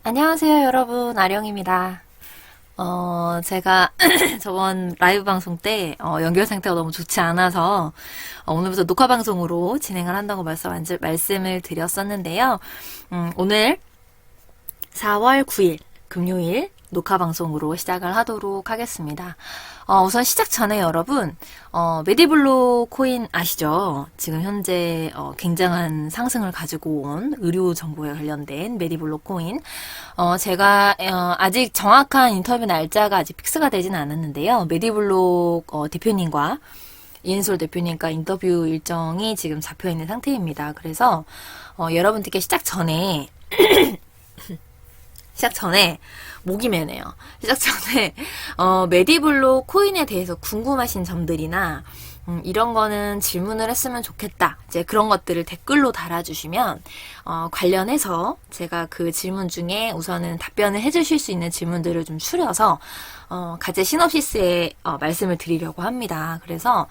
안녕하세요, 여러분. 아령입니다. 제가 저번 라이브 방송 때 연결 상태가 너무 좋지 않아서 오늘부터 녹화 방송으로 진행을 한다고 말씀을 드렸었는데요. 오늘 4월 9일 금요일 녹화 방송으로 시작을 하도록 하겠습니다. 우선 시작 전에 여러분, 메디블로 코인 아시죠? 지금 현재 굉장한 상승을 가지고 온 의료 정보에 관련된 메디블로 코인. 제가 아직 정확한 인터뷰 날짜가 아직 픽스가 되진 않았는데요. 메디블로 대표님과 이인솔 대표님과 인터뷰 일정이 지금 잡혀 있는 상태입니다. 그래서 여러분들께 시작 전에 목이 메네요. 시작 전에 메디블로 코인에 대해서 궁금하신 점들이나 이런 거는 질문을 했으면 좋겠다. 이제 그런 것들을 댓글로 달아주시면 관련해서 제가 그 질문 중에 우선은 답변을 해주실 수 있는 질문들을 좀 추려서 가제 시놉시스에 말씀을 드리려고 합니다. 그래서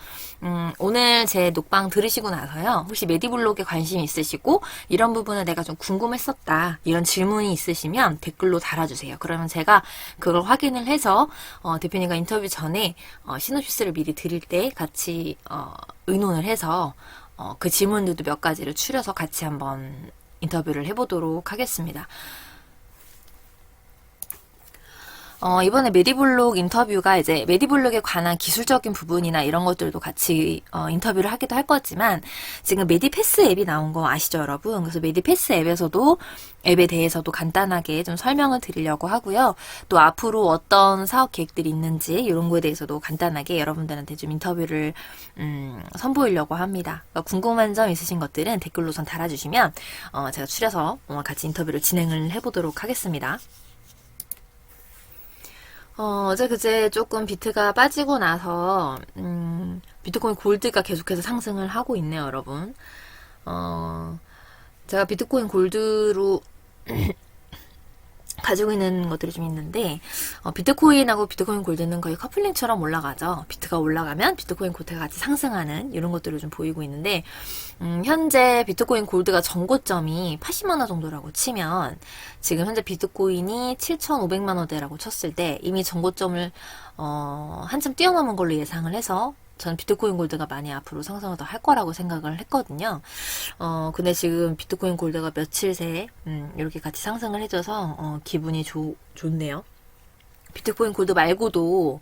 오늘 제 녹방 들으시고 나서요. 혹시 메디블록에 관심이 있으시고 이런 부분을 내가 좀 궁금했었다. 이런 질문이 있으시면 댓글로 달아주세요. 그러면 제가 그걸 확인을 해서 대표님과 인터뷰 전에 시놉시스를 미리 드릴 때 같이 의논을 해서 그 질문들도 몇 가지를 추려서 같이 한번 인터뷰를 해보도록 하겠습니다. 이번에 메디블록 인터뷰가 이제 메디블록에 관한 기술적인 부분이나 이런 것들도 같이 인터뷰를 하기도 할 거지만 지금 메디패스 앱이 나온 거 아시죠, 여러분? 그래서 메디패스 앱에 대해서도 간단하게 좀 설명을 드리려고 하고요. 또 앞으로 어떤 사업 계획들이 있는지 이런 거에 대해서도 간단하게 여러분들한테 좀 인터뷰를 선보이려고 합니다. 그러니까 궁금한 점 있으신 것들은 댓글로 우선 달아주시면 제가 추려서 같이 인터뷰를 진행을 해보도록 하겠습니다. 어제 그제 조금 비트가 빠지고 나서 비트코인 골드가 계속해서 상승을 하고 있네요, 여러분. 제가 비트코인 골드로 가지고 있는 것들이 좀 있는데 비트코인하고 비트코인 골드는 거의 커플링처럼 올라가죠. 비트가 올라가면 비트코인 골드가 같이 상승하는 이런 것들을 좀 보이고 있는데 현재 비트코인 골드가 전고점이 80만 원 정도라고 치면 지금 현재 비트코인이 7,500만 원대라고 쳤을 때 이미 전고점을 한참 뛰어넘은 걸로 예상을 해서 저는 비트코인 골드가 많이 앞으로 상승을 더 할 거라고 생각을 했거든요. 근데 지금 비트코인 골드가 며칠 새에 이렇게 같이 상승을 해줘서 기분이 좋네요. 비트코인 골드 말고도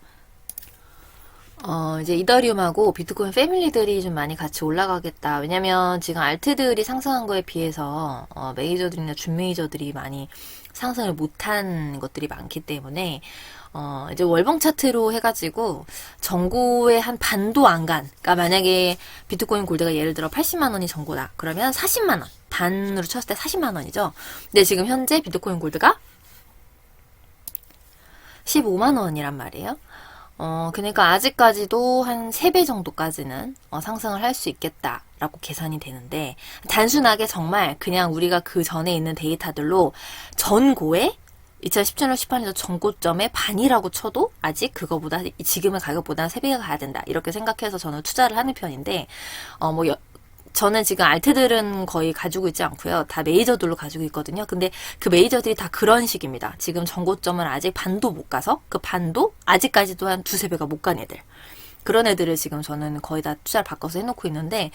이제 이더리움하고 비트코인 패밀리들이 좀 많이 같이 올라가겠다. 왜냐면 지금 알트들이 상승한 거에 비해서 메이저들이나 준메이저들이 많이 상승을 못한 것들이 많기 때문에 이제 월봉 차트로 해가지고 전고의 한 반도 안 간. 그러니까 만약에 비트코인 골드가 예를 들어 80만 원이 전고다. 그러면 40만 원. 반으로 쳤을 때 40만 원이죠. 근데 지금 현재 비트코인 골드가 15만 원이란 말이에요. 그러니까 아직까지도 한 3배 정도까지는 상승을 할 수 있겠다라고 계산이 되는데 단순하게 정말 그냥 우리가 그 전에 있는 데이터들로 전고에 2017년 18년도 전고점의 반이라고 쳐도 아직 그거보다 지금의 가격보다 3배가 가야 된다. 이렇게 생각해서 저는 투자를 하는 편인데 저는 지금 알트들은 거의 가지고 있지 않고요. 다 메이저들로 가지고 있거든요. 근데 그 메이저들이 다 그런 식입니다. 지금 전고점을 아직 반도 못 가서 그 반도 아직까지도 한 두세 배가 못 간 애들. 그런 애들을 지금 저는 거의 다 투자를 바꿔서 해놓고 있는데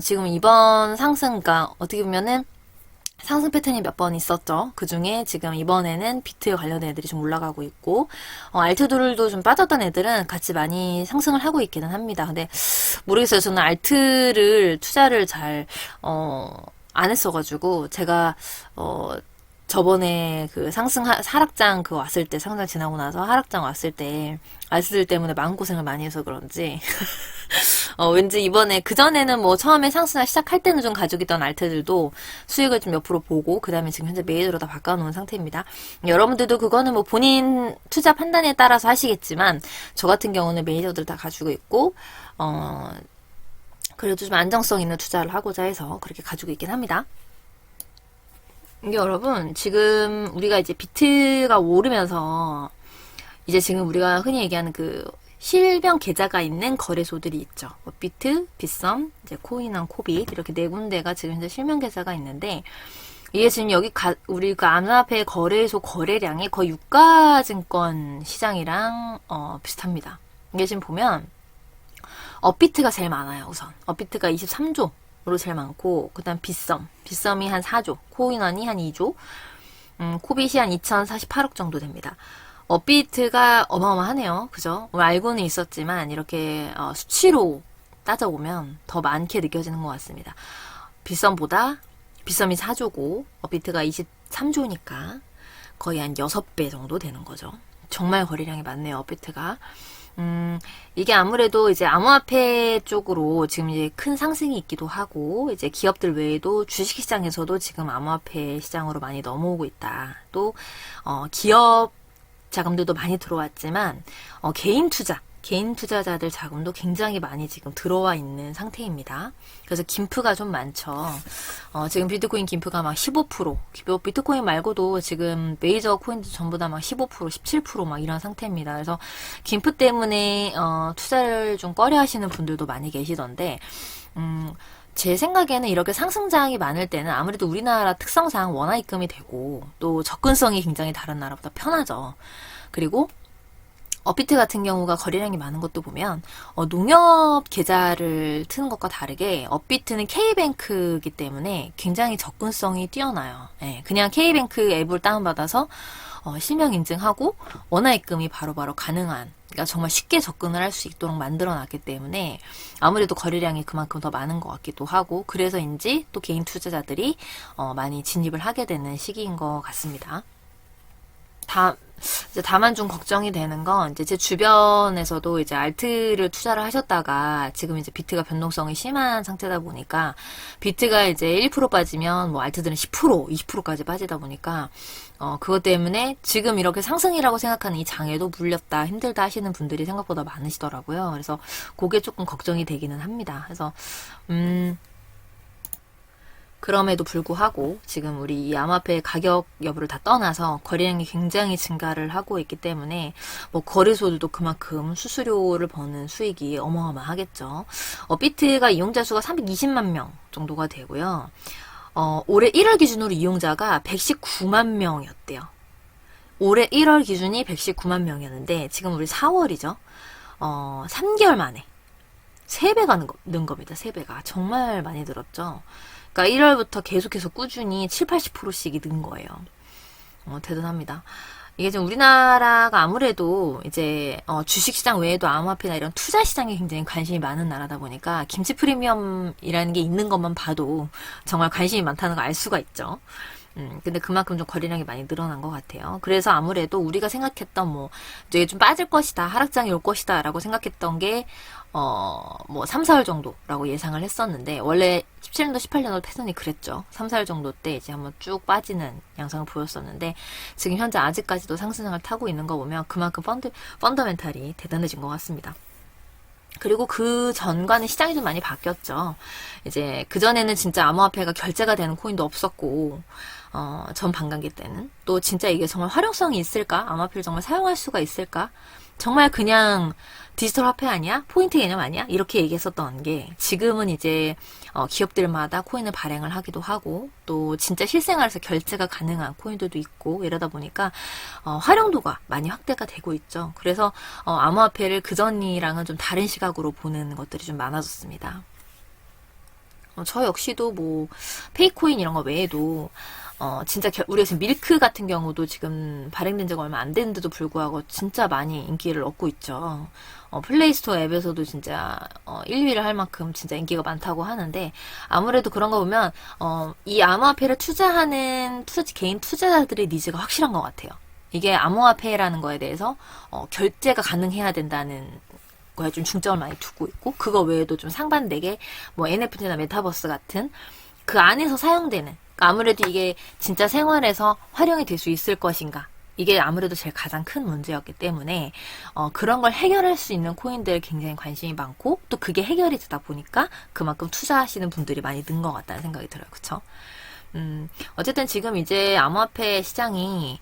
지금 이번 상승가 어떻게 보면은 상승 패턴이 몇 번 있었죠. 그 중에 지금 이번에는 비트에 관련된 애들이 좀 올라가고 있고, 알트들도 좀 빠졌던 애들은 같이 많이 상승을 하고 있기는 합니다. 근데 모르겠어요. 저는 알트를 투자를 안 했어가지고, 제가, 저번에 그 하락장 왔을 때, 상장 지나고 나서 하락장 왔을 때, 알트들 때문에 마음고생을 많이 해서 그런지, 왠지 이번에 그전에는 뭐 처음에 상승을 시작할 때는 좀 가지고 있던 알트들도 수익을 좀 옆으로 보고 그 다음에 지금 현재 메이저로 다 바꿔놓은 상태입니다. 여러분들도 그거는 뭐 본인 투자 판단에 따라서 하시겠지만 저 같은 경우는 메이저들 다 가지고 있고 그래도 좀 안정성 있는 투자를 하고자 해서 그렇게 가지고 있긴 합니다. 이게 여러분 지금 우리가 이제 비트가 오르면서 이제 지금 우리가 흔히 얘기하는 그 실명 계좌가 있는 거래소들이 있죠. 비트, 빗썸, 이제 코인원, 코빗 이렇게 네 군데가 지금 현재 실명 계좌가 있는데 이게 지금 여기 우리 그 암호화폐 거래소 거래량이 거의 유가증권 시장이랑 비슷합니다. 이게 지금 보면 업비트가 제일 많아요. 우선 업비트가 23조로 제일 많고, 그다음 빗썸이 한 4조, 코인원이 한 2조, 코빗이 한 2048억 정도 됩니다. 업비트가 어마어마하네요. 그죠? 알고는 있었지만 이렇게 수치로 따져보면 더 많게 느껴지는 것 같습니다. 빗썸이 4조고 업비트가 23조니까 거의 한 6배 정도 되는 거죠. 정말 거래량이 많네요, 업비트가. 이게 아무래도 이제 암호화폐 쪽으로 지금 이제 큰 상승이 있기도 하고, 이제 기업들 외에도 주식시장에서도 지금 암호화폐 시장으로 많이 넘어오고 있다. 또, 기업 자금들도 많이 들어왔지만, 개인 투자자들 자금도 굉장히 많이 지금 들어와 있는 상태입니다. 그래서 김프가 좀 많죠. 지금 비트코인 김프가 막 15%, 비트코인 말고도 지금 메이저 코인들 전부 다 막 15%, 17%막 이런 상태입니다. 그래서 김프 때문에 투자를 좀 꺼려 하시는 분들도 많이 계시던데, 제 생각에는 이렇게 상승장이 많을 때는 아무래도 우리나라 특성상 원화 입금이 되고, 또 접근성이 굉장히 다른 나라보다 편하죠. 그리고 업비트 같은 경우가 거래량이 많은 것도 보면 농협 계좌를 트는 것과 다르게 업비트는 K뱅크이기 때문에 굉장히 접근성이 뛰어나요. 예, 그냥 K뱅크 앱을 다운받아서 실명 인증하고 원화 입금이 바로바로 가능한, 그러니까 정말 쉽게 접근을 할 수 있도록 만들어 놨기 때문에 아무래도 거래량이 그만큼 더 많은 것 같기도 하고, 그래서인지 또 개인 투자자들이 많이 진입을 하게 되는 시기인 것 같습니다. 다만 좀 걱정이 되는 건, 이제 제 주변에서도 이제 알트를 투자를 하셨다가 지금 이제 비트가 변동성이 심한 상태다 보니까, 비트가 이제 1% 빠지면 뭐 알트들은 10%, 20%까지 빠지다 보니까, 그것 때문에 지금 이렇게 상승이라고 생각하는 이 장에도 물렸다, 힘들다 하시는 분들이 생각보다 많으시더라고요. 그래서 그게 조금 걱정이 되기는 합니다. 그래서, 그럼에도 불구하고 지금 우리 이 암호화폐 가격 여부를 다 떠나서 거래량이 굉장히 증가를 하고 있기 때문에 뭐 거래소들도 그만큼 수수료를 버는 수익이 어마어마하겠죠. 비트가 이용자 수가 320만 명 정도가 되고요. 올해 1월 기준으로 이용자가 119만 명이었대요. 올해 1월 기준이 119만 명이었는데 지금 우리 4월이죠. 3개월 만에 3배가 는 겁니다. 3배가. 정말 많이 늘었죠. 그러니까 1월부터 계속해서 꾸준히 7, 80%씩이 는 거예요. 대단합니다. 이게 지금 우리나라가 아무래도 이제 주식시장 외에도 암호화폐나 이런 투자시장에 굉장히 관심이 많은 나라다 보니까 김치 프리미엄이라는 게 있는 것만 봐도 정말 관심이 많다는 걸 알 수가 있죠. 근데 그만큼 좀 거래량이 많이 늘어난 것 같아요. 그래서 아무래도 우리가 생각했던 뭐 이제 좀 빠질 것이다, 하락장이 올 것이다 라고 생각했던 게 뭐 3, 4월 정도라고 예상을 했었는데, 원래 17년도, 18년도 패턴이 그랬죠. 3, 4월 정도 때 이제 한번 쭉 빠지는 양상을 보였었는데, 지금 현재 아직까지도 상승장을 타고 있는 거 보면 그만큼 펀더멘탈이 대단해진 것 같습니다. 그리고 그 전과는 시장이 좀 많이 바뀌었죠. 이제 그전에는 진짜 암호화폐가 결제가 되는 코인도 없었고, 전 반감기 때는. 또 진짜 이게 정말 활용성이 있을까? 암호화폐를 정말 사용할 수가 있을까? 정말 그냥 디지털 화폐 아니야? 포인트 개념 아니야? 이렇게 얘기했었던 게, 지금은 이제 기업들마다 코인을 발행을 하기도 하고, 또 진짜 실생활에서 결제가 가능한 코인들도 있고, 이러다 보니까 활용도가 많이 확대가 되고 있죠. 그래서 암호화폐를 그전이랑은 좀 다른 시각으로 보는 것들이 좀 많아졌습니다. 저 역시도 뭐 페이코인 이런 거 외에도 진짜 우리가 지금 밀크 같은 경우도 지금 발행된 지가 얼마 안 됐는데도 불구하고 진짜 많이 인기를 얻고 있죠. 플레이스토어 앱에서도 진짜 1, 2위를 할 만큼 진짜 인기가 많다고 하는데, 아무래도 그런 거 보면 이 암호화폐를 투자하는 개인 투자자들의 니즈가 확실한 것 같아요. 이게 암호화폐라는 거에 대해서 결제가 가능해야 된다는 거에 좀 중점을 많이 두고 있고, 그거 외에도 좀 상반되게 뭐 NFT나 메타버스 같은 그 안에서 사용되는, 아무래도 이게 진짜 생활에서 활용이 될 수 있을 것인가, 이게 아무래도 제일 가장 큰 문제였기 때문에 그런 걸 해결할 수 있는 코인들에 굉장히 관심이 많고, 또 그게 해결이 되다 보니까 그만큼 투자하시는 분들이 많이 는 것 같다는 생각이 들어요. 그쵸? 어쨌든 지금 이제 암호화폐 시장이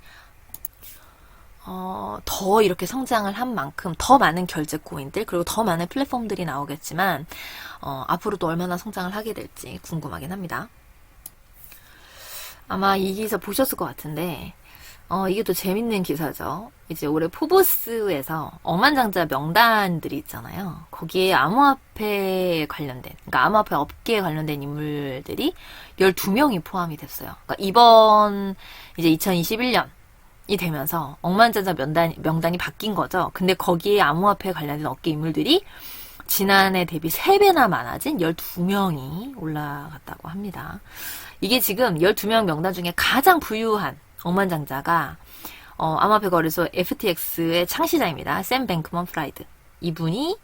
더 이렇게 성장을 한 만큼 더 많은 결제 코인들, 그리고 더 많은 플랫폼들이 나오겠지만 앞으로도 얼마나 성장을 하게 될지 궁금하긴 합니다. 아마 이 기사 보셨을 것 같은데, 이게 또 재밌는 기사죠. 이제 올해 포브스에서 억만장자 명단들이 있잖아요. 거기에 암호화폐에 관련된, 그러니까 암호화폐 업계에 관련된 인물들이 12명이 포함이 됐어요. 그러니까 이번 이제 2021년이 되면서 억만장자 명단이 바뀐 거죠. 근데 거기에 암호화폐에 관련된 업계 인물들이 지난해 대비 3배나 많아진 12명이 올라갔다고 합니다. 이게 지금 12명 명단 중에 가장 부유한 억만장자가 암호화폐 거래소 FTX의 창시자입니다. 샘 뱅크먼 프라이드. 이분이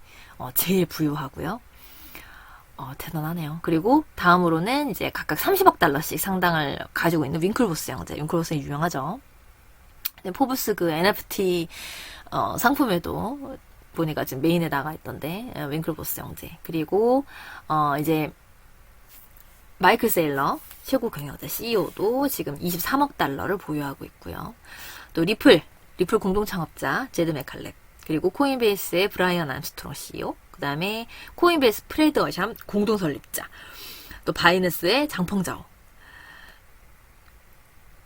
제일 부유하고요. 대단하네요. 그리고 다음으로는 이제 각각 30억 달러씩 상당을 가지고 있는 윙클보스 형제. 윙클보스는 유명하죠. 포브스 그 NFT 상품에도 보니까 지금 메인에 나가 있던데 윙클보스 형제. 그리고 이제 마이클 세일러 최고 경영자 CEO도 지금 23억 달러를 보유하고 있고요. 또 리플 공동 창업자 제드 맥칼렙, 그리고 코인베이스의 브라이언 암스트롱 CEO, 그 다음에 코인베이스 프레드 어샴 공동 설립자, 또 바이낸스의 장펑자오.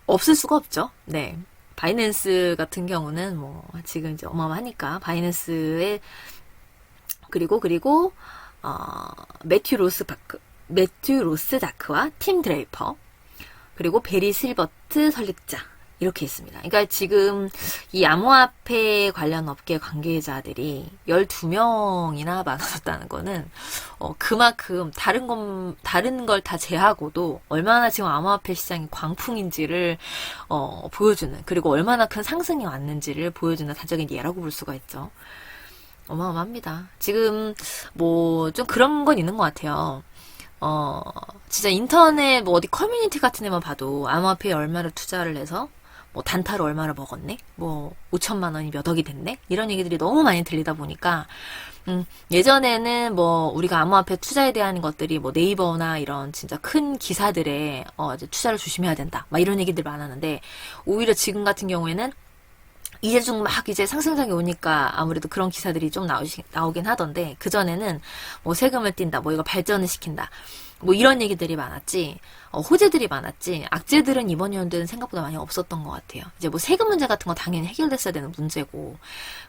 없을 수가 없죠. 네. 바이낸스 같은 경우는 뭐 지금 이제 어마어마하니까 바이낸스의 그리고 매튜 로스다크와 팀 드레이퍼, 그리고 베리 실버트 설립자, 이렇게 있습니다. 그러니까 지금 이 암호화폐 관련 업계 관계자들이 12명이나 많아졌다는 거는 그만큼 다른 걸 다 제하고도 얼마나 지금 암호화폐 시장이 광풍인지를 보여주는, 그리고 얼마나 큰 상승이 왔는지를 보여주는 단적인 예라고 볼 수가 있죠. 어마어마합니다. 지금 뭐 좀 그런 건 있는 것 같아요. 진짜 인터넷 뭐 어디 커뮤니티 같은 데만 봐도 암호화폐에 얼마를 투자를 해서 뭐 단타로 얼마를 먹었네? 뭐 5천만 원이 몇 억이 됐네? 이런 얘기들이 너무 많이 들리다 보니까 예전에는 뭐 우리가 암호화폐 투자에 대한 것들이 뭐 네이버나 이런 진짜 큰 기사들에 이제 투자를 조심해야 된다. 막 이런 얘기들 많았는데, 오히려 지금 같은 경우에는 이제 좀 막 이제 상승장이 오니까 아무래도 그런 기사들이 좀 나오긴 하던데, 그전에는 뭐 세금을 띈다, 뭐 이거 발전을 시킨다, 뭐 이런 얘기들이 많았지, 호재들이 많았지, 악재들은 이번 연도는 생각보다 많이 없었던 것 같아요. 이제 뭐 세금 문제 같은 거 당연히 해결됐어야 되는 문제고,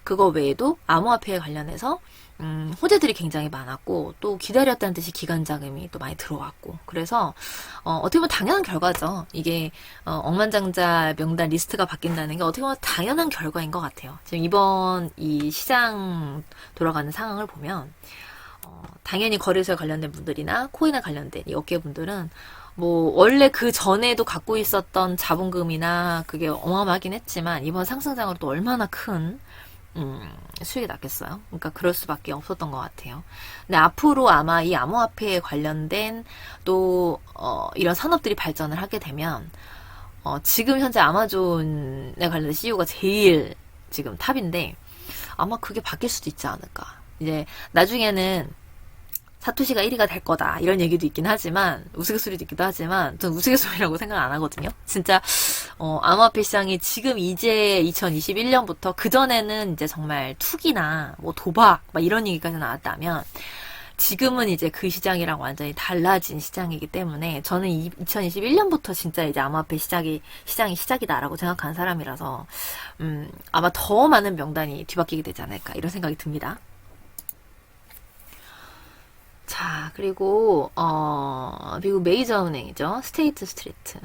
그거 외에도 암호화폐에 관련해서 호재들이 굉장히 많았고, 또 기다렸다는 듯이 기관 자금이 또 많이 들어왔고, 그래서 어떻게 보면 당연한 결과죠. 이게 억만장자 명단 리스트가 바뀐다는 게 어떻게 보면 당연한 결과인 것 같아요. 지금 이번 이 시장 돌아가는 상황을 보면 당연히 거래소에 관련된 분들이나 코인에 관련된 이 업계분들은 뭐 원래 그 전에도 갖고 있었던 자본금이나 그게 어마어마하긴 했지만 이번 상승장으로 또 얼마나 큰 수익이 났겠어요. 그러니까 그럴 수밖에 없었던 것 같아요. 근데 앞으로 아마 이 암호화폐에 관련된 또 이런 산업들이 발전을 하게 되면 지금 현재 아마존에 관련된 CEO가 제일 지금 탑인데 아마 그게 바뀔 수도 있지 않을까. 이제 나중에는 사토시가 1위가 될 거다 이런 얘기도 있긴 하지만, 우스갯소리도 있기도 하지만 전 우스갯소리라고 생각 안 하거든요. 진짜 암호화폐 시장이 지금 이제 2021년부터, 그전에는 이제 정말 투기나 뭐 도박 막 이런 얘기까지 나왔다면, 지금은 이제 그 시장이랑 완전히 달라진 시장이기 때문에 저는 2021년부터 진짜 이제 암호화폐 시장이 시작이다라고 생각하는 사람이라서 아마 더 많은 명단이 뒤바뀌게 되지 않을까 이런 생각이 듭니다. 자, 그리고 미국 메이저 은행이죠. 스테이트 스트리트.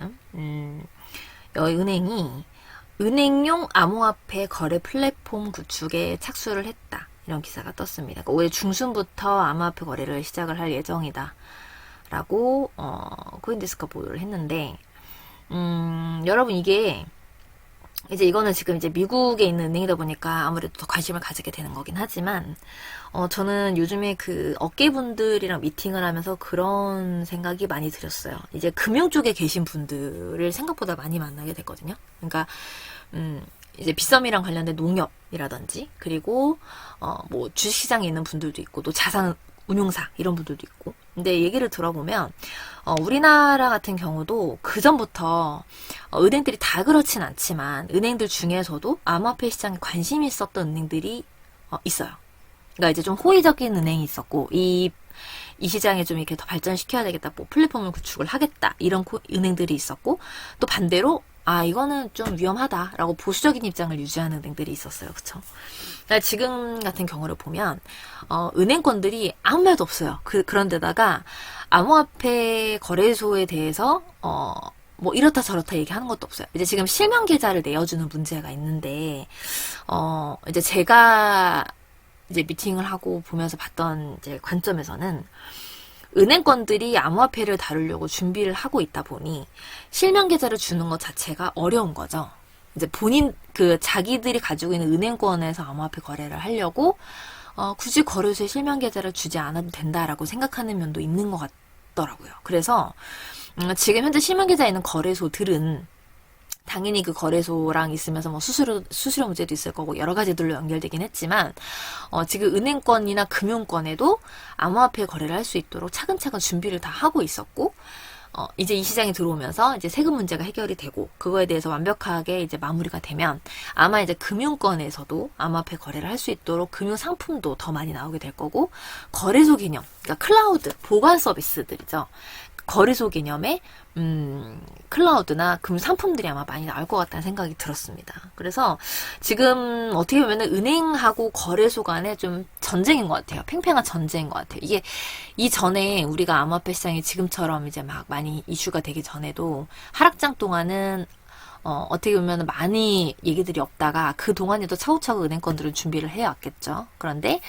여기 은행이 은행용 암호화폐 거래 플랫폼 구축에 착수를 했다. 이런 기사가 떴습니다. 그러니까 올해 중순부터 암호화폐 거래를 시작을 할 예정이다. 라고 코인데스크가 보도를 했는데, 여러분 이게 이제 이거는 지금 이제 미국에 있는 은행이다 보니까 아무래도 더 관심을 가지게 되는 거긴 하지만, 저는 요즘에 그 업계분들이랑 미팅을 하면서 그런 생각이 많이 들었어요. 이제 금융 쪽에 계신 분들을 생각보다 많이 만나게 됐거든요. 그러니까, 이제 빗썸이랑 관련된 농협이라든지, 그리고, 뭐 주식시장에 있는 분들도 있고, 또 자산 운용사, 이런 분들도 있고. 근데 얘기를 들어보면, 우리나라 같은 경우도 그전부터 은행들이 다 그렇진 않지만 은행들 중에서도 암호화폐 시장에 관심이 있었던 은행들이 있어요. 그러니까 이제 좀 호의적인 은행이 있었고, 이 이 시장에 좀 이렇게 더 발전시켜야 되겠다, 뭐 플랫폼을 구축을 하겠다, 이런 은행들이 있었고, 또 반대로 이거는 좀 위험하다라고 보수적인 입장을 유지하는 은행들이 있었어요. 그쵸? 그러니까 지금 같은 경우를 보면, 은행권들이 아무 말도 없어요. 그런데다가, 암호화폐 거래소에 대해서, 뭐 이렇다 저렇다 얘기하는 것도 없어요. 이제 지금 실명 계좌를 내어주는 문제가 있는데, 이제 제가 이제 미팅을 하고 보면서 봤던 이제 관점에서는, 은행권들이 암호화폐를 다루려고 준비를 하고 있다 보니 실명 계좌를 주는 것 자체가 어려운 거죠. 이제 자기들이 가지고 있는 은행권에서 암호화폐 거래를 하려고 굳이 거래소에 실명 계좌를 주지 않아도 된다라고 생각하는 면도 있는 것 같더라고요. 그래서 지금 현재 실명 계좌에 있는 거래소들은 당연히 그 거래소랑 있으면서 뭐 수수료 문제도 있을 거고 여러 가지들로 연결되긴 했지만, 지금 은행권이나 금융권에도 암호화폐 거래를 할 수 있도록 차근차근 준비를 다 하고 있었고, 이제 이 시장에 들어오면서 이제 세금 문제가 해결이 되고, 그거에 대해서 완벽하게 이제 마무리가 되면, 아마 이제 금융권에서도 암호화폐 거래를 할 수 있도록 금융 상품도 더 많이 나오게 될 거고, 거래소 개념, 그러니까 클라우드, 보관 서비스들이죠. 거래소 개념의 클라우드나 금융 상품들이 아마 많이 나올 것 같다는 생각이 들었습니다. 그래서 지금 어떻게 보면 은행하고 거래소 간에 좀 전쟁인 것 같아요. 팽팽한 전쟁인 것 같아요. 이게 이전에 우리가 암호화폐 시장이 지금처럼 이제 막 많이 이슈가 되기 전에도 하락장 동안은 어떻게 보면 많이 얘기들이 없다가 그 동안에도 차후차후 은행권들은 준비를 해왔겠죠. 그런데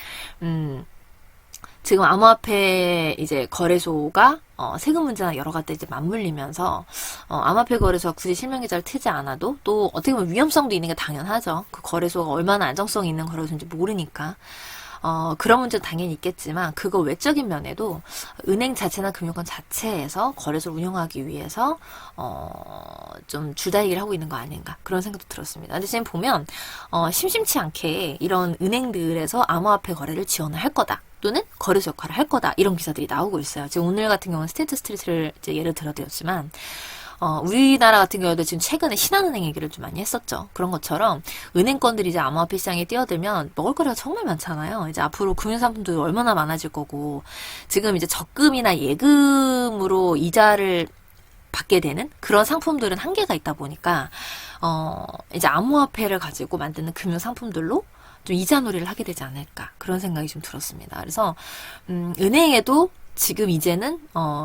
지금 암호화폐 이제 거래소가 세금 문제나 여러 가지 이제 맞물리면서 암호화폐 거래소가 굳이 실명계좌를 트지 않아도 또 어떻게 보면 위험성도 있는 게 당연하죠. 그 거래소가 얼마나 안정성이 있는 거래소인지 모르니까. 그런 문제도 당연히 있겠지만 그거 외적인 면에도 은행 자체나 금융권 자체에서 거래소를 운영하기 위해서 좀 줄다리기를 하고 있는 거 아닌가 그런 생각도 들었습니다. 근데 지금 보면 심심치 않게 이런 은행들에서 암호화폐 거래를 지원을 할 거다. 또는 거래소 역할을 할 거다. 이런 기사들이 나오고 있어요. 지금 오늘 같은 경우는 스테이트 스트리트를 이제 예를 들어드렸지만 우리나라 같은 경우도 지금 최근에 신한은행 얘기를 좀 많이 했었죠. 그런 것처럼 은행권들이 이제 암호화폐 시장에 뛰어들면 먹을 거리가 정말 많잖아요. 이제 앞으로 금융상품도 얼마나 많아질 거고 지금 이제 적금이나 예금으로 이자를 받게 되는 그런 상품들은 한계가 있다 보니까 이제 암호화폐를 가지고 만드는 금융상품들로 좀 이자놀이를 하게 되지 않을까 그런 생각이 좀 들었습니다. 그래서 은행에도 지금 이제는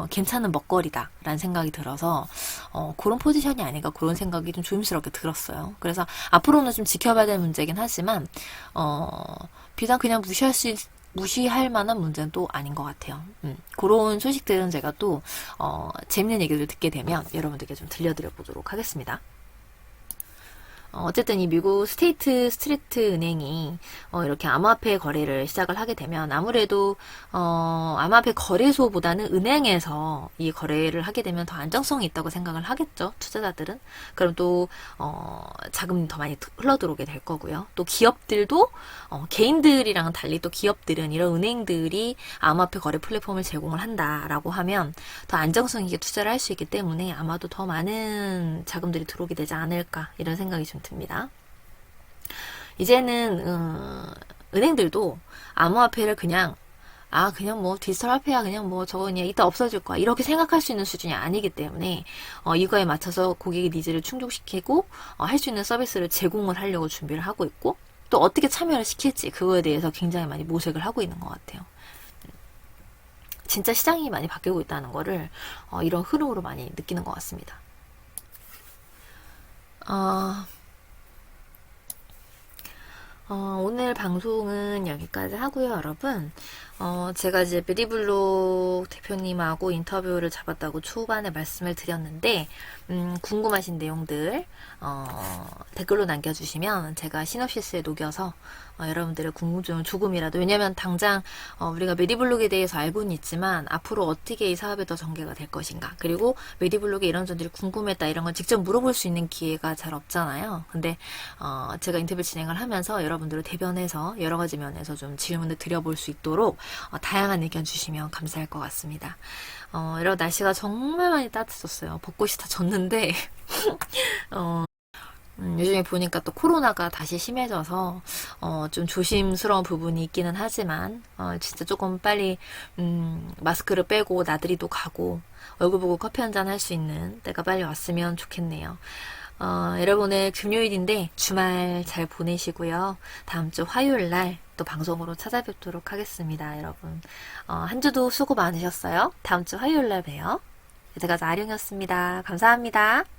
괜찮은 먹거리다라는 생각이 들어서 그런 포지션이 아닌가 그런 생각이 좀 조심스럽게 들었어요. 그래서 앞으로는 좀 지켜봐야 될 문제긴 하지만 비단 그냥 무시할 만한 문제는 또 아닌 것 같아요. 그런 소식들은 제가 또 재밌는 얘기를 듣게 되면 여러분들께 좀 들려드려 보도록 하겠습니다. 어쨌든 이 미국 스트리트 은행이 이렇게 암호화폐 거래를 시작을 하게 되면 아무래도 암호화폐 거래소보다는 은행에서 이 거래를 하게 되면 더 안정성이 있다고 생각을 하겠죠. 투자자들은. 그럼 또 자금이 더 많이 흘러들어오게 될 거고요. 또 기업들도 개인들이랑은 달리 또 기업들은 이런 은행들이 암호화폐 거래 플랫폼을 제공을 한다라고 하면 더 안정성 있게 투자를 할 수 있기 때문에 아마도 더 많은 자금들이 들어오게 되지 않을까 이런 생각이 좀 듭니다. 이제는 은행들도 암호화폐를 그냥 뭐 디지털 화폐야 그냥 뭐 저거 그냥 이따 없어질 거야 이렇게 생각할 수 있는 수준이 아니기 때문에 이거에 맞춰서 고객의 니즈를 충족시키고 할 수 있는 서비스를 제공을 하려고 준비를 하고 있고 또 어떻게 참여를 시킬지 그거에 대해서 굉장히 많이 모색을 하고 있는 것 같아요. 진짜 시장이 많이 바뀌고 있다는 거를 이런 흐름으로 많이 느끼는 것 같습니다. 오늘 방송은 여기까지 하고요, 여러분. 제가 이제 메디블록 대표님하고 인터뷰를 잡았다고 초반에 말씀을 드렸는데, 궁금하신 내용들, 댓글로 남겨주시면 제가 시놉시스에 녹여서 여러분들의 궁금증을 조금이라도, 왜냐면 당장 우리가 메디블록에 대해서 알고는 있지만 앞으로 어떻게 이 사업이 더 전개가 될 것인가, 그리고 메디블록에 이런 점들이 궁금했다 이런 걸 직접 물어볼 수 있는 기회가 잘 없잖아요. 근데 제가 인터뷰 진행을 하면서 여러분들을 대변해서 여러 가지 면에서 좀 질문을 드려볼 수 있도록 다양한 의견 주시면 감사할 것 같습니다. 이런 날씨가 정말 많이 따뜻해졌어요. 벚꽃이 다 졌는데 요즘에 보니까 또 코로나가 다시 심해져서, 좀 조심스러운 부분이 있기는 하지만, 진짜 조금 빨리, 마스크를 빼고 나들이도 가고, 얼굴 보고 커피 한잔 할 수 있는 때가 빨리 왔으면 좋겠네요. 여러분 오늘 금요일인데 주말 잘 보내시고요. 다음 주 화요일 날 또 방송으로 찾아뵙도록 하겠습니다, 여러분. 한 주도 수고 많으셨어요. 다음 주 화요일 날 봬요. 여태까지 아령이었습니다. 감사합니다.